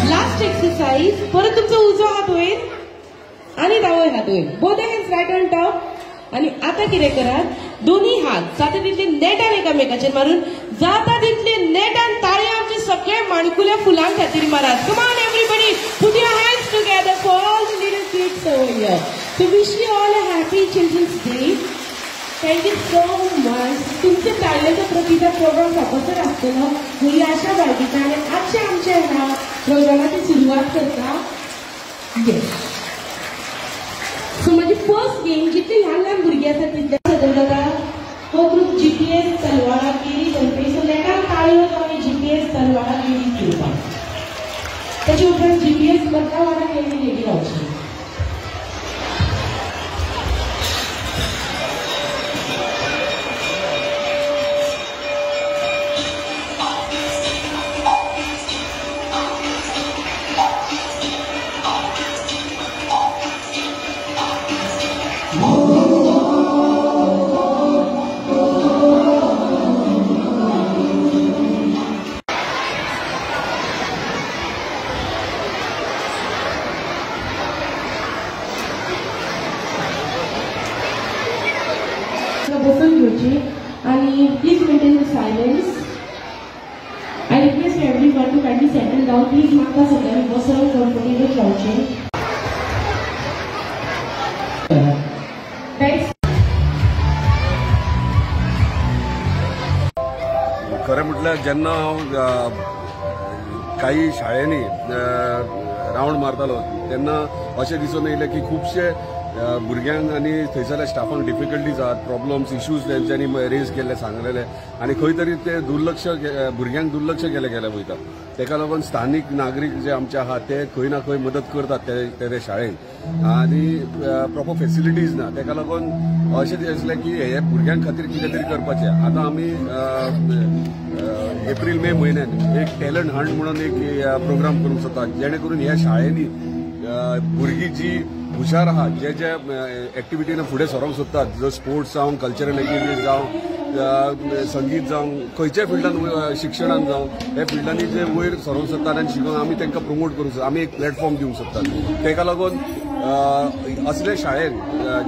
Last exercise. परत तुमचा उजवा हात होईल आणि डावो हात होईल. Both hands right on top. आणि आता कितें करात, दोन्ही हात जाता तितले नेटान एकामेकाचेर मारून जाता तितले नेटान ताळयो आमचे सगळे माणकुल्या फुलां खातीर मारात. Come on everybody, put your hands together for all the little kids over here. So wish you all a happy children's day. Thank you so much. तुमचे ताळ्याचा प्रतिसाद प्रोग्राम सपोसर आसतलो ही आशा बाळगिता आणि आजच्या आमच्या ह्या प्रोग्रामाची सुरवात करता. येस. सो माझी फर्स्ट गेम जितली ल्हान ल्हान भुरगीं आसा तितले सदर जाता. हो ग्रुप जीपीएस तलवारा केरी करपी. सो नेटान ताळयो आमी जीपीएस तलवारा केरी घेवपाक. त्याच्या उपरांत जीपीएस बदलावाडा केरी लेगी रावची. बसून घेवची आणि please maintain the silence. I request everyone to kindly settle down. Please म्हाका सगळ्यांनी बसून कम्फर्टेबल रावचें. खरें म्हटल्यार जेन्ना हांव काही शाळेंनी रावंड मारतालो तेन्ना अशें दिसून येयलें की खुबशे भुरग्यांक आनी थंयसरल्या स्टाफांक डिफिकल्टीज आहात, प्रॉब्लम्स, इश्यूज तेंच्यांनी रेज केल्ले, सांगलेले आनी खंय तरी ते दुर्लक्ष भुरग्यांक दुर्लक्ष केले वयता. तेका लागून स्थानीक नागरीक जे आमचे आहात ते खंय ना खंय मदत करतात ते शाळेंत आनी प्रॉपर फेसिलिटीज ना. तेका लागून अशें दिसलें की हे भुरग्यांक खातीर कितें तरी करपाचें. आतां आमी एप्रील मे म्हयन्यात एक टॅलंट हंट म्हणून एक प्रोग्राम करूंक सोदतात जेणे करून ह्या शाळेंनी भुरगीं जी हुशार आहात, जे एक्टिविटीने फुडें सरोंक सोदतात, जो स्पोर्ट्स जावं, कल्चरल एक्टिविटीज जावं, संगीत जावं, खंयच्याय फिल्डान शिक्षणान जावं, हे फिल्डांनी जे वयर सरोंक सोदतात आनी शिकून आमी तांकां प्रमोट करूंक सोदतात. आमी एक प्लॅटफॉर्म दिवंक सोदतात. तेका लागून असले शाळेन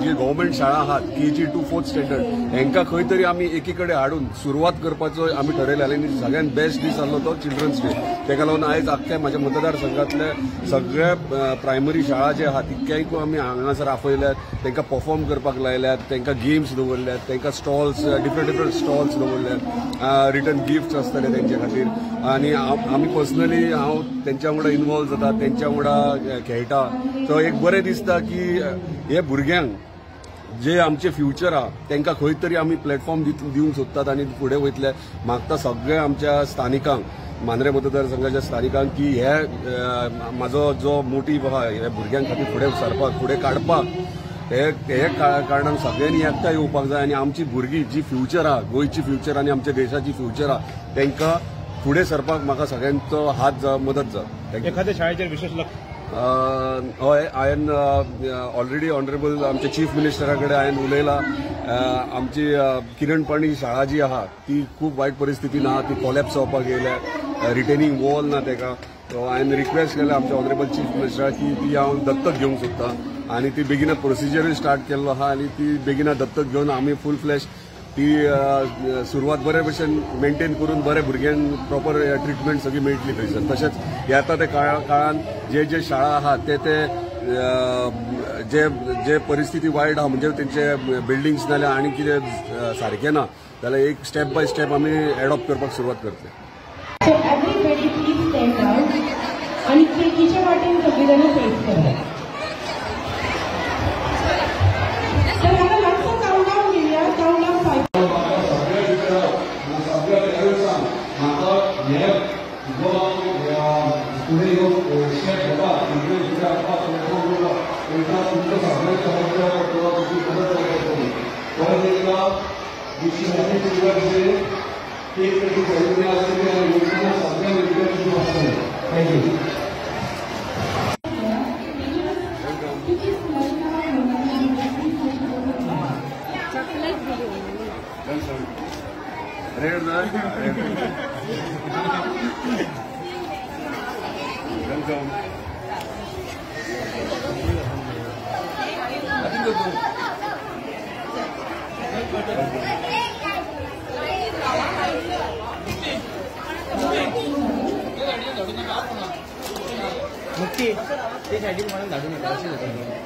जी गव्हर्मेंट शाळा आहात KG to 4th स्टँडर्ड हेंकां खंय तरी आमी एकी कडेन हाडून सुरवात करपाचो आमी ठरयलें. आनी सगळ्यात बेस्ट दीस आसलो तो चिल्ड्रन्स डे. तेका लागून आयज आख्ख्या म्हाज्या मतदारसंघातले सगळे प्रायमरी शाळा जे आहात तितक्यांक आमी हांगासर आपयल्यात, तांकां परफॉर्म करपाक लायल्यात, तांकां गेम्स दवरल्यात, तांकां स्टॉल्स डिफरंट स्टॉल्स दवरल्यात, रिटर्न गिफ्ट्स आसतले तेंचे खातीर. आनी आमी पर्सनली हांव तेंच्या वांगडा इन्वॉल्व जाता, तेंच्या वांगडा खेळटा. सो एक बरें दिसता की हे भुरग्यांक जे आमचे फ्युचर आहा तांकां खंय तरी आमी प्लॅटफॉर्म दिवंक सोदतात आनी फुडें वयतले. मागता सगळ्या आमच्या स्थानिकांक, मांद्रे मतदारसंघाच्या स्थानिकांक की हे म्हाजो जो मोटीव आहा हे भुरग्यांक खातीर फुडें सरपाक, फुडें काडपाक, हे कारणान सगळ्यांनी एकठांय येवपाक जाय. आनी आमची भुरगीं जी फ्युचर आहा, गोंयची फ्युचर आनी आमच्या देशाची फ्युचर आहा तांकां फुडें सरपाक म्हाका सगळ्यांचो हात मदत जाय. एखाद्या शाळेचेर विशेष लक्ष हय हांवें ऑलरेडी ऑनरेबल आमच्या चीफ मिनिस्टरा कडेन हांवें उलयलां. आमची किरण पाणी शाळा जी आहा ती खूब वायट परिस्थितीन आहा, ती कोलॅप्स जावपाक येयल्या, रिटेनिंग वॉल ना तेका. सो हांवें रिक्वेस्ट केलें आमच्या ऑनरेबल चीफ मिनिस्टराक की ती हांव दत्तक घेवंक सोदतां आनी ती बेगिना प्रोसिजरूय स्टार्ट केल्लो आहा आनी ती बेगिना दत्तक घेवन आमी फूल फ्लॅश ती सुरवात बरे भशेन मेंटेन करून बरे भुरग्यांक प्रॉपर ट्रिटमेंट सगळी मेळटली थंयसर. तशेंच येता ते काळान जे शाळा आहात ते जे परिस्थिती वायट आहा म्हणजे तेंचे बिल्डिंग्स नाल्यार आनी कितें सारकें ना जाल्यार एक स्टेप बाय स्टेप आमी एडॉप्ट करपाक सुरवात करतले. So everybody please stand out आणि केकीच्या वाटेन सगळी जाणां फेस करा. तर हांगा मातसो काउंटडाउन घेवया. काउंटडाउन 5. पुढे येऊन शेअर होता तुमच्या तुमचं परत एकदा थँक्यू. रेड मुक्ती ते सायडीन म्हणून धाडून येतात अशी होतं.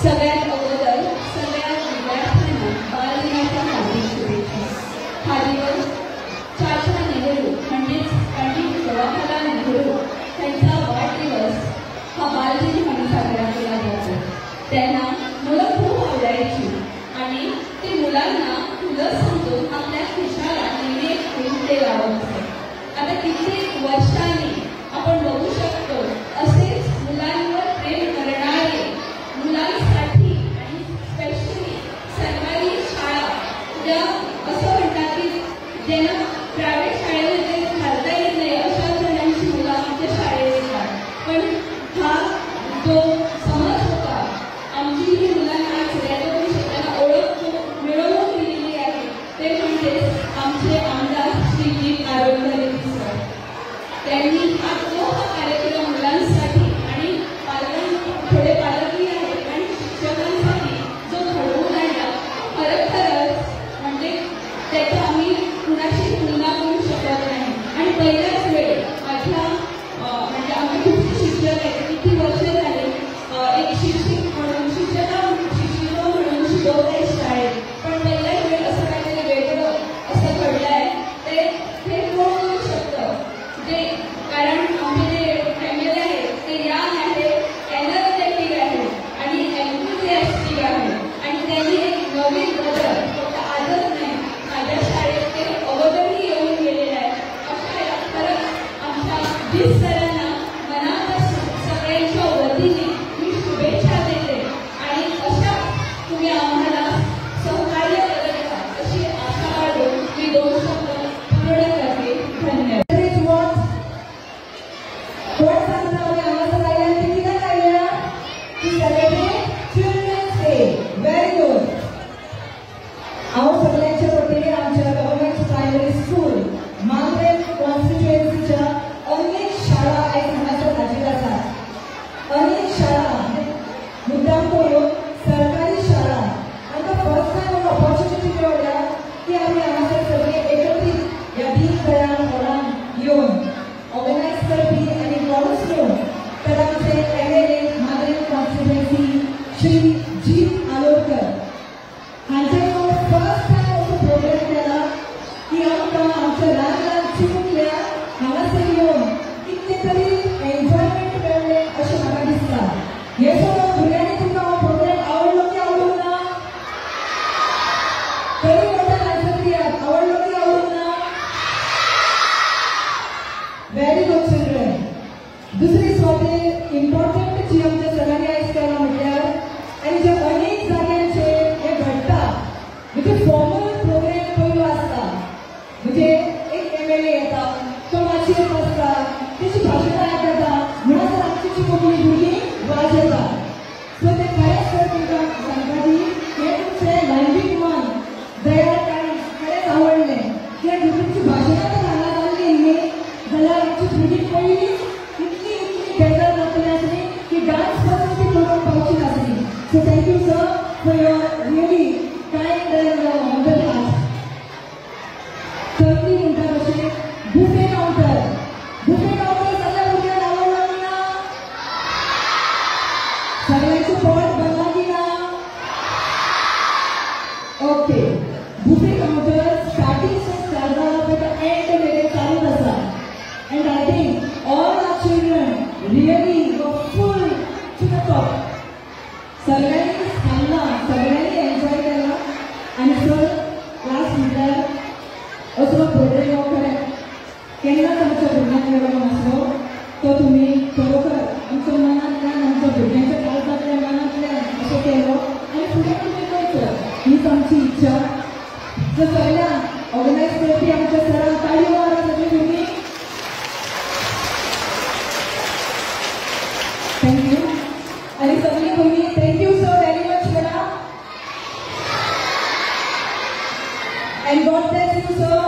सगळ्यात अगोदर सगळ्या विद्यार्थ्यांना बालदिनाच्या हार्दिक शुभेच्छा. हा दिवस चाचा नेहरू म्हणजेच पंडित जवाहरलाल नेहरू त्यांचा वाढदिवस हा बालदिन म्हणून साजरा केला जातो. त्यांना मुलं खूप आवडायची आणि ते मुलांना फुलं समजून आपल्या खिशाला नेहमी फुल लावत असते. आता कित्येक वर्षांनी आपण बघू शकतो असेच मुलांवर प्रेम करणारे मुलांसाठी आणि स्पेशली सरकारी शाळा ज्या असं म्हणतात की ज्यांना प्रायव्हेट शाळेमध्ये घालता येत नाही अशा जणांची मुलं आमच्या शाळेत येतात. पण हा जो समज होता आमची ही मुलांना सगळ्यातून त्यांना ओळख मिळवून दिलेली आहे ते म्हणजे आमचे आमदार श्री आरोग्य सर. त्यांनी हा कार्यक्रम मुलांसाठी आणि थोडे पालकही आहेत आणि शिक्षकांसाठी जो घडवून आणला खरंच म्हणजे त्याचा आम्ही कुणाशी तुलना करू शकत नाही. आणि पहिल्याच वेळ माझ्या म्हणजे आम्ही खूप शिक्षक आहेत किती वर्ष झाले एक शिक्षक म्हणून शिक्षिका म्हणून शिकवत आहे शाळेत. पण पहिल्याच वेळ असं काहीतरी वेगळं असं घडलं आहे ते कोण करू शकतं जे कारण आमचे जे फॅमिली आहेत ते यंग आहेत एनर्जेटिक आहेत आणि एन्थुसियास्टिक आहेत आणि त्यांनी एक नवीन बदल फक्त आजच नाही माझ्या शाळेत ते अगोदरही येऊन गेलेले आहेत. अशा खरंच आमच्या 20 सरांना मनापासून सगळ्यांच्या वतीने मी शुभेच्छा देते आणि अशा तुम्ही आम्हाला सहकार्य करत राहा अशी आशा बाळगून मी 2 शब्द पूर्ण करते. धन्यवाद. What सांगणार आवाज राहिला किती का राहिला की celebrate children's day. Very good. आहो सगळ्यांच्या वतीने आमच्या गव्हर्नमेंट प्रायमरी स्कूल मांद्रे कॉन्स्टिट्युएन्सीच्या अनेक गुड चिल्ड्रन. दुसरी स्वाती इम्पॉर्टंट जी आमच्या सरांनी आयज केला म्हटल्यार आनी जे अनेक जाग्यांचेर हे घडटा म्हणजे फॉर्मल प्रोग्राम पयलो आसता म्हणजे एक MLA येता तो माचयेर बसता तेची भाशणां आयकता म्हणून आमची कोंकणी भुरगीं वाजयता. सो ते खरेंच तर तुमकां सांगता की हे तुमचें लँग्वेज मन दयाळ काळीज खरेंच आवडलें. कित्याक तुमची भाशणां जर हांगा जाल्ली न्ही जाल्यार आमची भुरगीं पयलीं इतली बेजार जातली आसली की डान्स पासून ती करूंक पावची नासली. So thank you sir for your really kind end humble heart. चवथी म्हणटा तशें बुफे कावंटर. बुफे कावंटर सगळ्या भुरग्यांक आवडला की ना? सगळ्यांचे पोट भरला की ना? ओके. बुफे कावंटर स्टार्टिंग से स्टार्ट जाला बट एंड मेरेन चालूच आसा. And I think all our children really go full to the top. सगळ्यांनी खाल्ला, सगळ्यांनी एन्जॉय केला आनी सर लास्ट म्हणल्यार असलो प्रोग्राम हो खरें केन्नाच आमच्या भुरग्यांक मेळ्ळो नासलो. तो तुमी खरोखर आमच्या मनांतल्यान आमच्या भुरग्यांच्या काळजांतल्यान मनांतल्यान अशें केलो आनी फुडें तुमी करचो हीच आमची इच्छा. सो सगळ्यांक ऑर्गनायज करपी आमच्या सरांक ताळयो मारा सगळीं भुरगीं. थँक्यू. आनी सगळीं भुरगीं थँक्यू सर व्हेरी मच म्हणा. End God bless you sir.